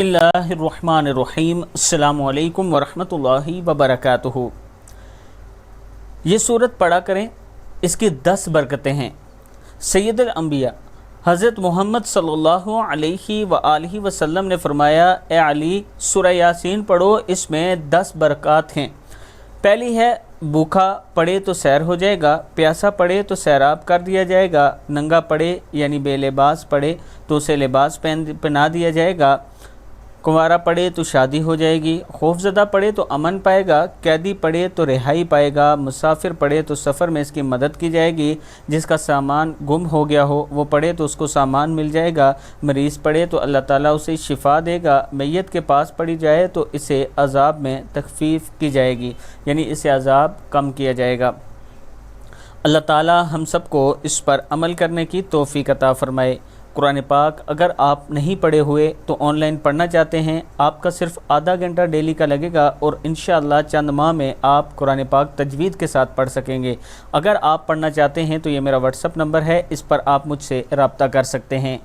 बिस्मिल्लाहिर्रहमानिर्रहीम। अस्सलामु अलैकुम वरहमतुल्लाहि वबरकातुहू। ये सूरत पढ़ा करें, इसकी 10 बरकतें हैं। सैयदुल अंबिया हज़रत मोहम्मद सल्लल्लाहु अलैहि व आलिहि वसल्लम ने फरमाया, ए अली सूरह यासीन पढ़ो, इसमें 10 बरकत हैं। पहली है, भूखा पड़े तो सैर हो जाएगा, प्यासा पड़े तो सैराब कर दिया जाएगा, नंगा पड़े यानी बेलिबास पड़े तो उसे लिबास पहना दिया जाएगा, कुंवारा पड़े तो शादी हो जाएगी, खौफजदा पड़े तो अमन पाएगा, कैदी पड़े तो रिहाई पाएगा, मुसाफिर पड़े तो सफ़र में इसकी मदद की जाएगी, जिसका सामान गुम हो गया हो वो पड़े तो उसको सामान मिल जाएगा, मरीज़ पड़े तो अल्लाह ताला उसे शिफा देगा, मैयत के पास पड़ी जाए तो इसे अज़ाब में तखफीफ़ की जाएगी, यानी इसे अज़ाब कम किया जाएगा। अल्लाह ताला हम सबको इस पर अमल करने की तौफ़ीक़ अता फ़रमाए। कुरान पाक अगर आप नहीं पढ़े हुए तो ऑनलाइन पढ़ना चाहते हैं, आपका सिर्फ आधा घंटा डेली का लगेगा और इंशाअल्लाह चंद माह में आप कुरान पाक तजवीद के साथ पढ़ सकेंगे। अगर आप पढ़ना चाहते हैं तो ये मेरा व्हाट्सअप नंबर है, इस पर आप मुझसे रब्ता कर सकते हैं।